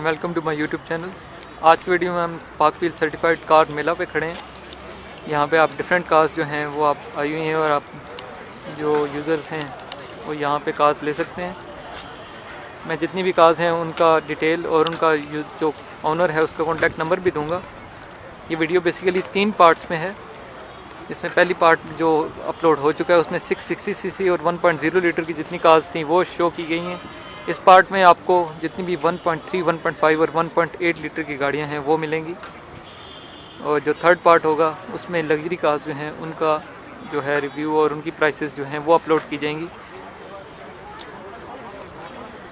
And welcome to my YouTube channel. आज की video में हम पाक व्हील सर्टिफाइड कार मेला पे खड़े हैं। यहाँ पे आप डिफरेंट कार्स जो हैं वो आप आई हुई हैं और आप जो यूज़र्स हैं वो यहाँ पे कार्स ले सकते हैं। मैं जितनी भी कार्स हैं उनका डिटेल और उनका जो ऑनर है उसका कॉन्टैक्ट नंबर भी दूँगा। ये वीडियो बेसिकली 3 पार्ट्स में है। इसमें पहली पार्ट जो अपलोड हो चुका है उसमें 660 सीसी और 1.0 लीटर की जितनी कार्स थी वो शो की गई हैं। इस पार्ट में आपको जितनी भी 1.3, 1.5 और 1.8 लीटर की गाड़ियां हैं वो मिलेंगी। और जो थर्ड पार्ट होगा उसमें लग्जरी कार्स जो हैं उनका जो है रिव्यू और उनकी प्राइसेस जो हैं वो अपलोड की जाएंगी।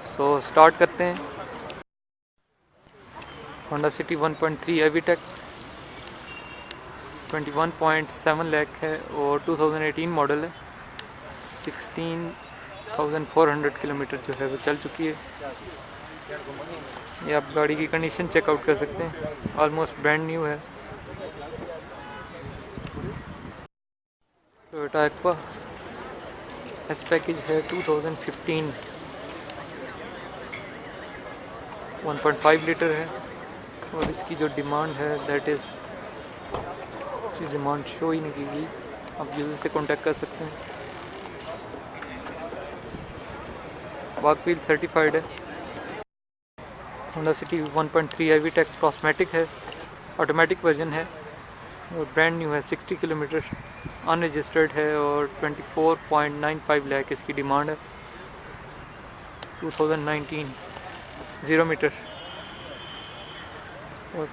सो स्टार्ट करते हैं। होंडा सिटी 1.3 एवीटेक 21.7 लाख है और 2018 मॉडल है। 16,400 किलोमीटर जो है वो चल चुकी है। ये आप गाड़ी की कंडीशन चेकआउट कर सकते हैं, ऑलमोस्ट ब्रांड न्यू है। टोयोटा एक्वा एस पैकेज है 2015, 1.5 लीटर है और इसकी जो डिमांड है दैट इज़, इसकी डिमांड शो ही नहीं की गई। आप यूज़र से कांटेक्ट कर सकते हैं। पाक व्हील सर्टिफाइड है। होंडा सिटी 1.3 एवीटेक कॉस्मेटिक है, ऑटोमेटिक वर्जन है और ब्रांड न्यू है। 60 किलोमीटर अनरजिस्टर्ड है और 24.95 लाख इसकी डिमांड है। 2019 0 मीटर और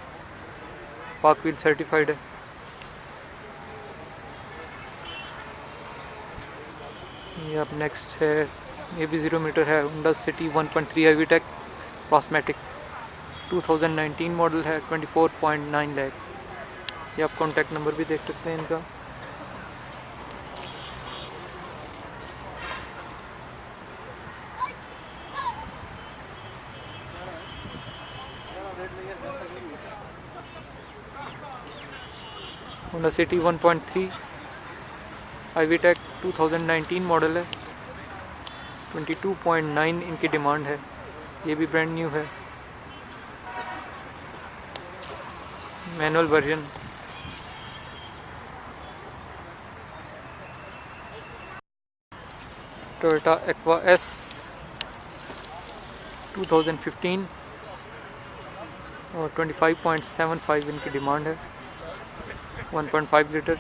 पाक व्हील सर्टिफाइड है। ये अब नेक्स्ट है, ये भी 0 मीटर है। होंडा सिटी 1.3 एवीटेक कॉस्मेटिक 2019 मॉडल है, 24.9 लाख। ये आप कॉन्टैक्ट नंबर भी देख सकते हैं इनका। होंडा सिटी 1.3 एवीटेक 2019 मॉडल है, 22.9 इनकी डिमांड है। ये भी ब्रांड न्यू है, manual version. Toyota aqua S 2015 और 25.75 इनकी डिमांड है, 1.5 लीटर।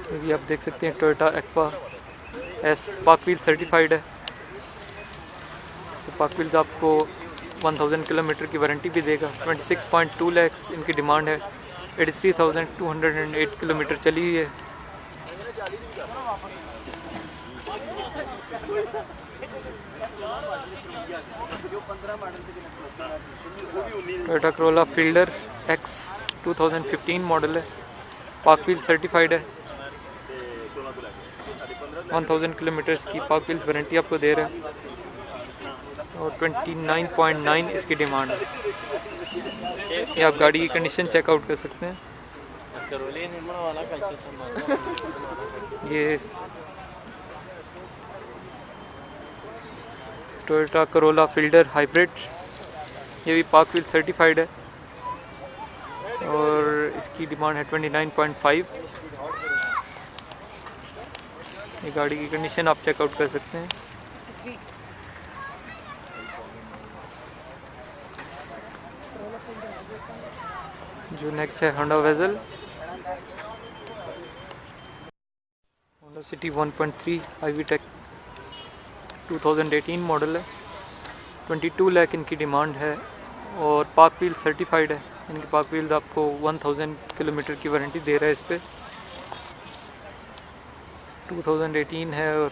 ये भी आप देख सकते हैं टोयोटा एक्वा एस पाक व्हील सर्टिफाइड है। पाक व्हील्स आपको 1000 किलोमीटर की वारंटी भी देगा। 26.2 लाख इनकी डिमांड है। 83,208 किलोमीटर चली हुई है। Toyota Corolla fielder x 2015 model है, पाक व्हील सर्टिफाइड है। 1000 किलोमीटर्स की पाक व्हील वारंटी आपको दे रहा है और 29.9 इसकी डिमांड है। ये आप गाड़ी की कंडीशन चेकआउट कर सकते हैं। ये टोयोटा करोला फील्डर हाइब्रिड, ये भी पाक व्हील सर्टिफाइड है और इसकी डिमांड है 29.5। ये गाड़ी की कंडीशन आप चेकआउट कर सकते हैं। जो नेक्स्ट है Honda vessel, Honda city 1.3 एवीटेक 2018 model है, 22 लाख इनकी डिमांड है और पाक व्हील सर्टिफाइड है। इनके पाक व्हील्स आपको 1000 किलोमीटर की वारंटी दे रहा है इस पर। 2018 है और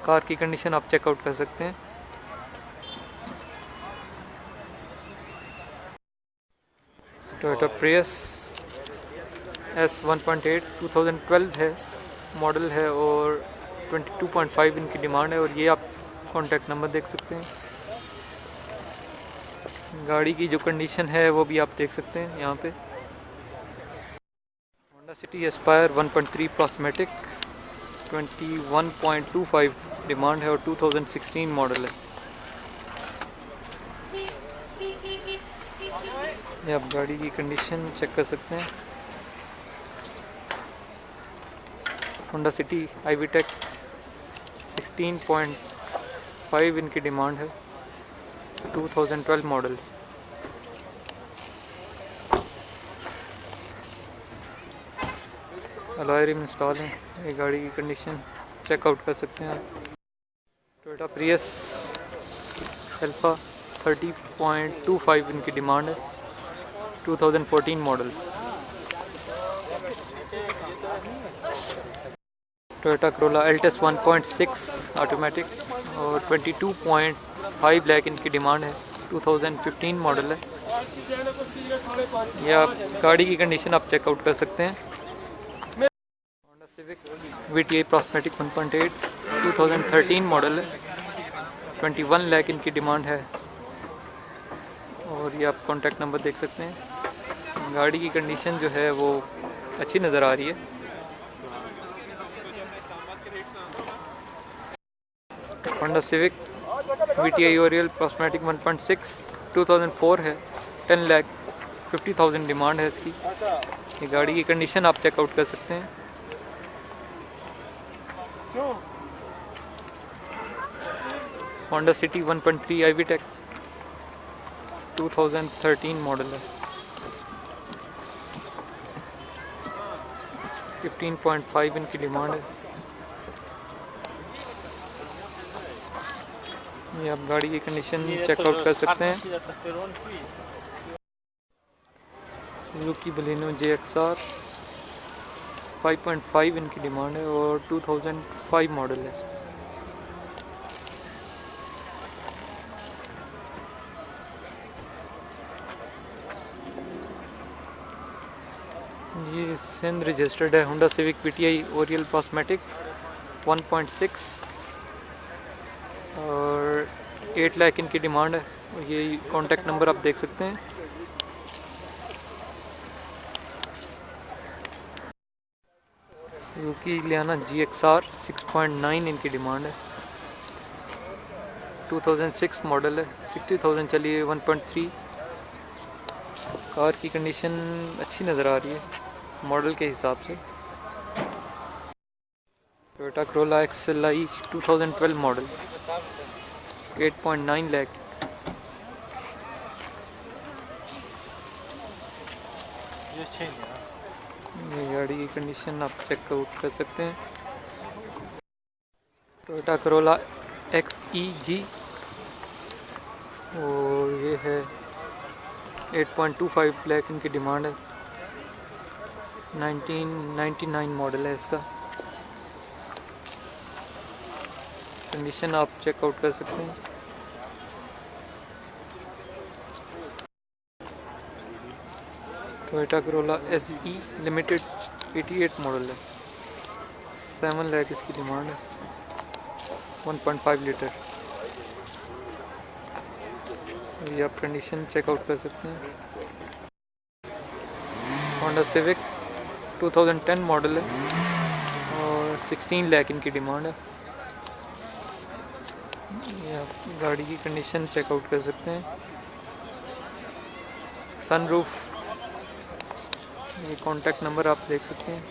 कार की कंडीशन आप चेकआउट कर सकते हैं। टोयोटा प्रियस एस 1.8 2012 है मॉडल है और 22.5 इनकी डिमांड है और ये आप कॉन्टैक्ट नंबर देख सकते हैं। गाड़ी की जो कंडीशन है वो भी आप देख सकते हैं यहाँ पे। होंडा सिटी एस्पायर 1.3 प्रोस्मेटिक 21.25 डिमांड है और 2016 मॉडल है। ये आप गाड़ी की कंडीशन चेक कर सकते हैं। होंडा सिटी IVTEC 16.5 इनकी डिमांड है, 2012 मॉडल। अलॉय रिम इंस्टॉल है। ये गाड़ी की कंडीशन चेकआउट कर सकते हैं आप। टोयोटा प्रियस अल्फा 30.25 इनकी डिमांड है, 2014 model. Toyota Corolla Altis 1.6 automatic और 22.5 लाख इनकी डिमांड है, 2015 मॉडल है। या गाड़ी की कंडीशन आप चेकआउट कर सकते हैं। होंडा सिविक VTI प्रोस्मेटिक 1.8 2013 मॉडल है, 21 लाख इनकी डिमांड है और ये आप कॉन्टैक्ट नंबर देख सकते हैं। गाड़ी की कंडीशन जो है वो अच्छी नज़र आ रही है। होंडा सिविक VTI ओरियल प्रोस्मेटिक 1.6 2004 है, 10,50,000 डिमांड है इसकी। ये गाड़ी की कंडीशन आप चेकआउट कर सकते हैं। होंडा सिटी 1.3 IVTEC 2013 मॉडल है, 15.5 इनकी डिमांड है। ये आप गाड़ी की कंडीशन चेकआउट कर सकते हैं। सुजुकी बलेनो JXR 5.5 इनकी डिमांड है और 2005 मॉडल है। ये सिंध रजिस्टर्ड है। होंडा सिविक VTI ओरियल प्रोस्मेटिक 1.6 और 8 लाख इनकी डिमांड है और ये कॉन्टैक्ट नंबर आप देख सकते हैं। सुजुकी लियाना GXR 6.9 इनकी डिमांड है, 2006 मॉडल है, 60,000 चली है, 1.3। कार की कंडीशन अच्छी नज़र आ रही है मॉडल के हिसाब से। Toyota Corolla XLI 2012 model 8.9 lakh. ये गाड़ी की कंडीशन आप चेकआउट कर सकते हैं। टोयोटा करोला XEG और ये है 8.25 लाख इनकी डिमांड है, 1999 मॉडल है इसका। कंडीशन आप चेकआउट कर सकते हैं। Toyota Corolla SE limited 88 model है, 7 लाख इसकी डिमांड है, 1.5 लीटर। ये आप कंडीशन चेकआउट कर सकते हैं। होंडा सिविक 2010 मॉडल है और 16 लाख इनकी डिमांड है। ये आप गाड़ी की कंडीशन चेकआउट कर सकते हैं। सनरूफ, ये कॉन्टैक्ट नंबर आप देख सकते हैं।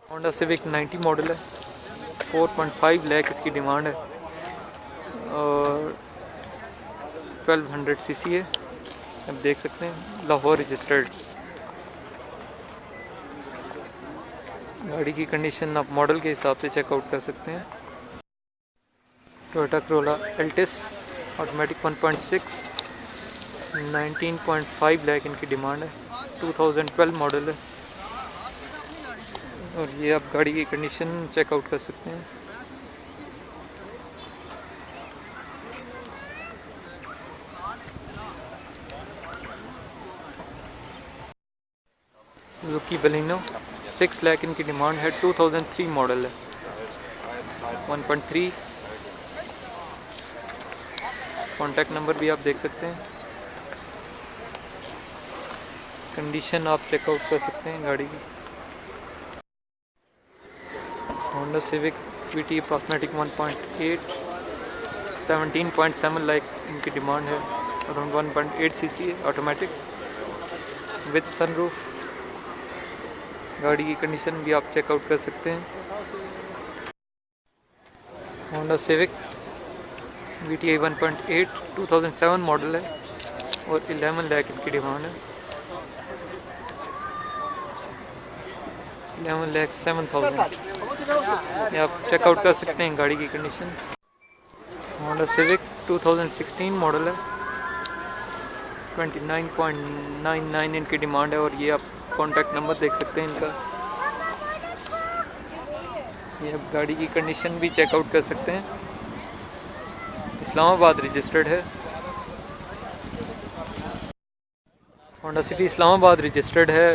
होंडा सिविक 90 मॉडल है, 4.5 लाख इसकी डिमांड है और 1200 सीसी है, आप देख सकते हैं, लाहौर रजिस्टर्ड। गाड़ी की कंडीशन आप मॉडल के हिसाब से चेकआउट कर सकते हैं। Toyota Corolla Altis automatic 1.6 19.5 lakh इनकी डिमांड है, 2012 मॉडल है और ये आप गाड़ी की कंडीशन चेकआउट कर सकते हैं। सुजुकी बलिनो 6 लाख इनकी डिमांड है, 2003 मॉडल है, 1.3। कॉन्टैक्ट नंबर भी आप देख सकते हैं। कंडीशन आप चेकआउट कर सकते हैं गाड़ी की। होंडा सिविक VT अप्रॉक्सिमेटिक 1.8 17.7 लाख इनकी डिमांड है। अराउंड 1.8 सीसी है, ऑटोमेटिक विद सनरूफ। गाड़ी की कंडीशन भी आप चेकआउट कर सकते हैं। होंडा सिविक VTI 1.8 2007 मॉडल है और 11 लाख इनकी डिमांड है। 11,07,000 ये आप चेकआउट कर सकते हैं गाड़ी की कंडीशन। होंडा सिविक 2016 मॉडल है, 29.99 इनकी डिमांड है और ये आप कॉन्टैक्ट नंबर देख सकते हैं इनका। ये आप गाड़ी की कंडीशन भी चेकआउट कर सकते हैं। इस्लामाबाद रजिस्टर्ड है। होंडा सिटी इस्लामाबाद रजिस्टर्ड है,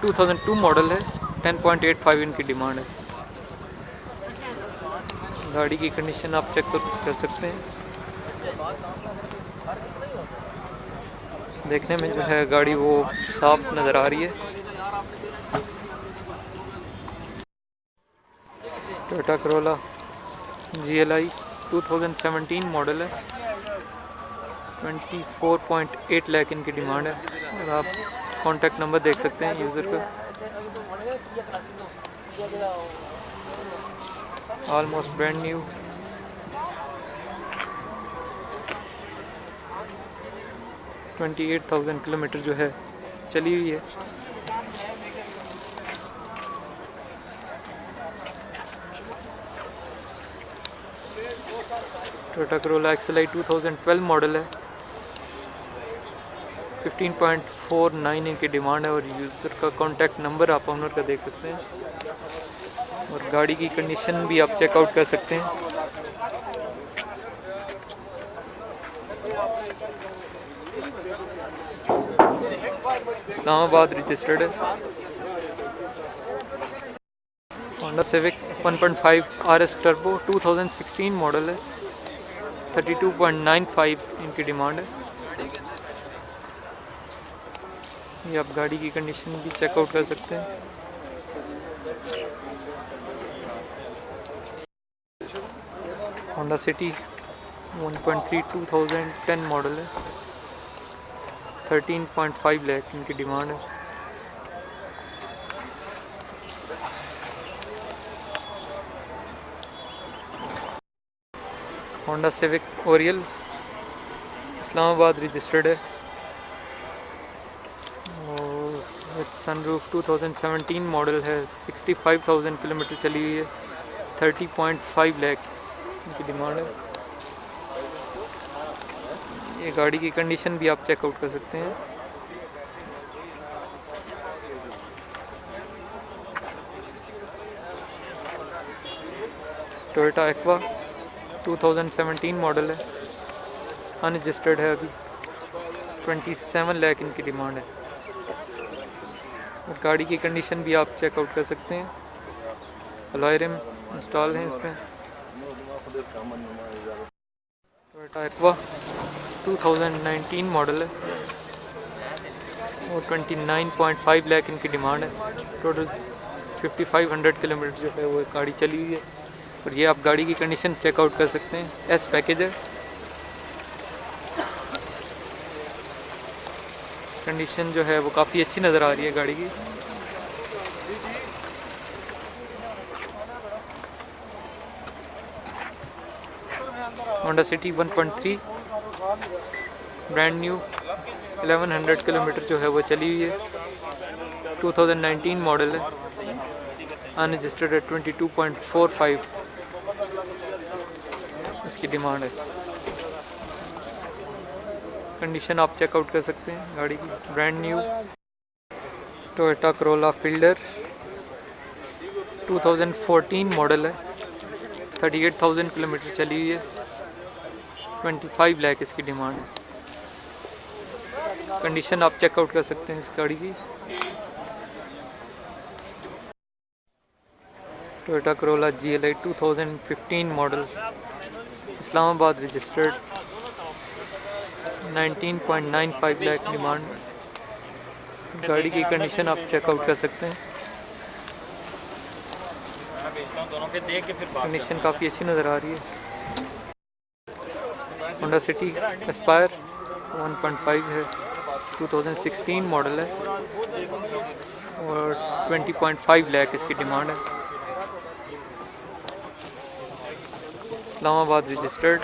2002 मॉडल है, 10.85 इनकी डिमांड है। गाड़ी की कंडीशन आप चेक कर सकते हैं। देखने में जो है गाड़ी वो साफ नज़र आ रही है। टोयोटा करोला GLI 2017 मॉडल है, 24.8 लाख इनकी डिमांड है और आप कॉन्टैक्ट नंबर देख सकते हैं यूज़र का। Almost brand new. $28,000 किलोमीटर जो है चली हुई है। टोयोटा करोला XLI 2012 मॉडल है, 15.49 इनकी डिमांड है और यूज़र का कॉन्टैक्ट नंबर आप ओनर का देख सकते हैं और गाड़ी की कंडीशन भी आप चेकआउट कर सकते हैं। इस्लामाबाद रजिस्टर्ड है। Honda civic 1.5 RS turbo 2016 model है, 32.95 इनकी डिमांड है। ये आप गाड़ी की कंडीशन भी चेकआउट कर सकते हैं। होंडा सिटी 1.3 2010 मॉडल है, 13.5 लाख इनकी डिमांड है। Honda civic Oryol Islamabad registered है और विद सनरूफ 2017 मॉडल है, 65,000 किलोमीटर चली हुई है, 30.5 लाख इनकी डिमांड है। ये गाड़ी की कंडीशन भी आप चेकआउट कर सकते हैं। टोयोटा एक्वा 2017 मॉडल है, अनरजिस्टर्ड है अभी, 27 लाख इनकी डिमांड है और गाड़ी की कंडीशन भी आप चेकआउट कर सकते हैं। अलॉय रिम इंस्टॉल हैं इसमें। टोयोटा एक्वा 2019 मॉडल है और 29.5 लाख इनकी डिमांड है। टोटल 5500 किलोमीटर जो है वो गाड़ी चली हुई है और ये आप गाड़ी की कंडीशन चेकआउट कर सकते हैं। S पैकेज है। कंडीशन जो है वो काफ़ी अच्छी नज़र आ रही है गाड़ी की। Honda city 1.3 brand new, 1100 kilometre जो है वो चली हुई है, 2019 मॉडल है, अनरजिस्टर्ड है, 22.45 इसकी डिमांड है। कंडीशन आप चेकआउट कर सकते हैं गाड़ी की, brand new. Toyota Corolla fielder 2014 model है, 38,000 किलोमीटर चली हुई है, 25 लाख इसकी डिमांड है। कंडीशन आप चेकआउट कर सकते हैं इस गाड़ी की। Toyota Corolla GLI 2015 model, Islamabad registered, 19.95 lakh demand. गाड़ी की कंडीशन आप चेकआउट कर सकते हैं। कंडीशन काफ़ी अच्छी नज़र आ रही है। होंडा सिटी एस्पायर 1.5 है, 2016 मॉडल है और 20.5 लाख इसकी डिमांड है। इस्लामाबाद रजिस्टर्ड,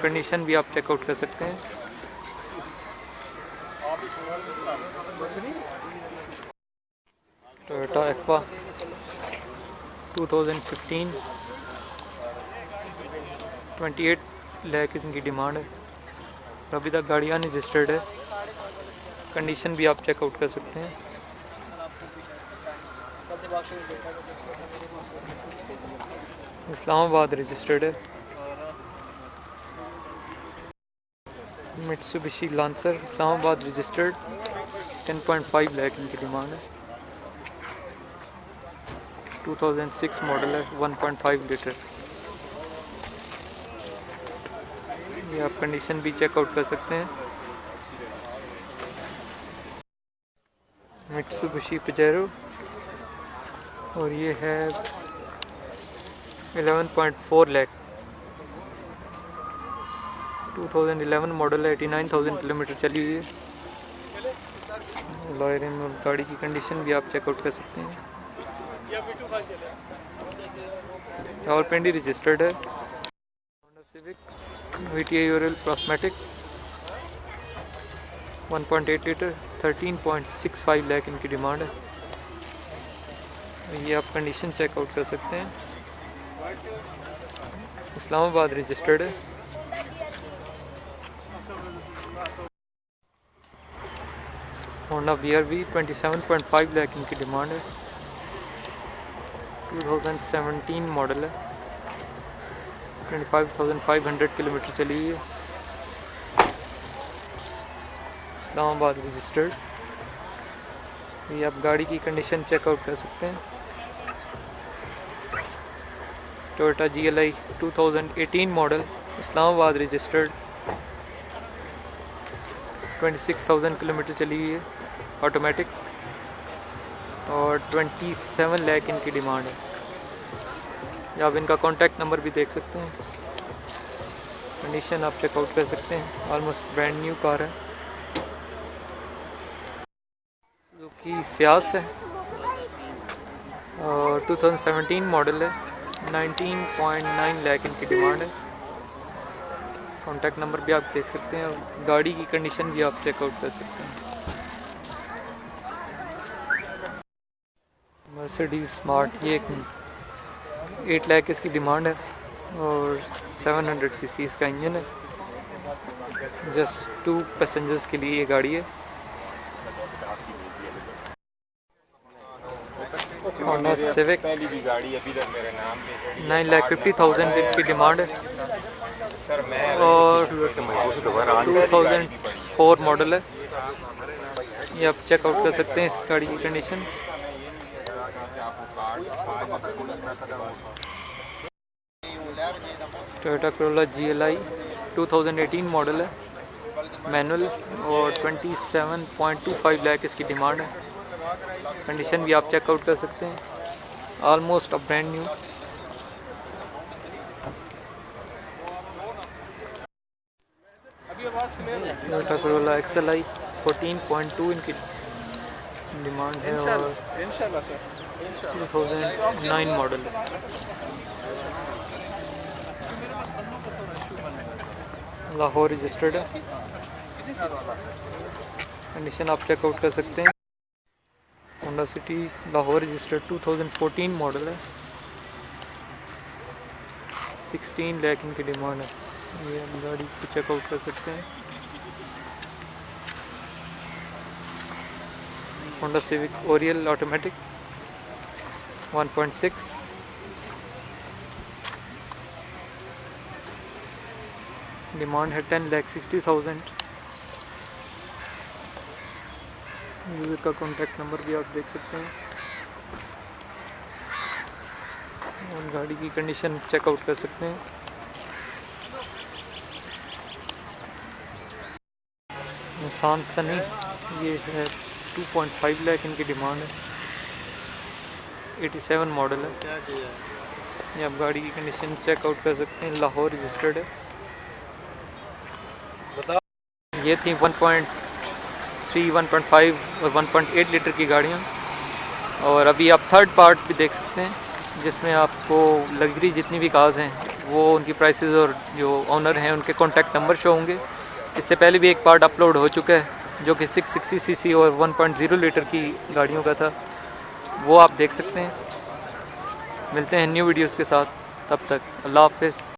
कंडीशन भी आप चेकआउट कर सकते हैं। टोयोटा एक्वा 2015 28 लाख इनकी डिमांड है। अभी तक गाड़ी अनरजिस्टर्ड है, कंडीशन भी आप चेकआउट कर सकते हैं। इस्लामाबाद रजिस्टर्ड है। Mitsubishi lancer Islamabad registered 10.5 lakh इनकी डिमांड है। 2006 मॉडल है, 1.5 लीटर। ये आप कंडीशन भी चेकआउट कर सकते हैं। मित्सुबिशी पजेरो और ये है 11.4 लाख, 2011 मॉडल है, 89,000 किलोमीटर चली हुई है। लॉयरिन और गाड़ी की कंडीशन भी आप चेकआउट कर सकते हैं। रावलपिंडी रजिस्टर्ड है। Honda Civic VTI Oriel Prosmatec 1.8 litre, 13.65 lakh इनकी डिमांड है। ये आप कंडीशन चेकआउट कर सकते हैं। इस्लामाबाद रजिस्टर्ड है। होंडा BRV 27.5 लाख इनकी डिमांड है। 2017 मॉडल है, 25,500 किलोमीटर चली हुई है। इस्लामाबाद रजिस्टर्ड। ये आप गाड़ी की कंडीशन चेकआउट कर सकते हैं। Toyota GLI 2018 model Islamabad registered, 26,000 kilometre चली हुई है, ऑटोमेटिक और 27 लाख इनकी डिमांड है। या आप इनका कॉन्टैक्ट नंबर भी देख सकते हैं। कंडीशन आप चेकआउट कर सकते हैं। ऑलमोस्ट ब्रांड न्यू कार है। सुजुकी सियास है और 2017 मॉडल है, 19.9 लाख इनकी डिमांड है। कॉन्टैक्ट नंबर भी आप देख सकते हैं और गाड़ी की कंडीशन भी आप चेकआउट कर सकते हैं। मर्सिडीज स्मार्ट, ये 8 लाख इसकी डिमांड है और 700 cc इसका इंजन है। जस्ट 2 पैसेंजर्स के लिए ये गाड़ी है। होंडा सिविक 9,50,000 इसकी डिमांड है और 2004 मॉडल है। ये आप चेकआउट कर सकते हैं इस गाड़ी की condition. Toyota Corolla GLI 2018 model है, मैनुअल और 27.25 लाख इसकी डिमांड है। कंडीशन भी आप चेकआउट कर सकते हैं। Almost a brand new. Toyota Corolla XLI 14.2 इनकी डिमांड है और 2009 मॉडल है। लाहौर रजिस्टर्ड है। कंडीशन आप चेकआउट कर सकते हैं। Honda city Lahore registered 2014 model है, 16 लाख इनकी डिमांड है। ये आप गाड़ी को चेकआउट कर सकते हैं। Honda civic Oryol automatic 1.6, demand है 10,60,000। यूज़र का कॉन्टैक्ट नंबर भी आप देख सकते हैं और गाड़ी की कंडीशन चेकआउट कर सकते हैं। निसान सनी, ये है 2.5 लाख इनकी डिमांड है, 87 मॉडल है। ये आप गाड़ी की कंडीशन चेकआउट कर सकते हैं, लाहौर रजिस्टर्ड है। ये थी 1.3, 1.5 और 1.8 लीटर की गाड़ियाँ। और अभी आप थर्ड पार्ट भी देख सकते हैं जिसमें आपको लग्जरी जितनी भी कार्स हैं वो उनकी प्राइसेस और जो ऑनर हैं उनके कॉन्टैक्ट नंबर शो होंगे। इससे पहले भी एक पार्ट अपलोड हो चुका है जो कि 660 सीसी और 1.0 लीटर की गाड़ियों का था, वो आप देख सकते हैं। मिलते हैं न्यू वीडियोस के साथ, तब तक अल्लाह हाफ़िज़।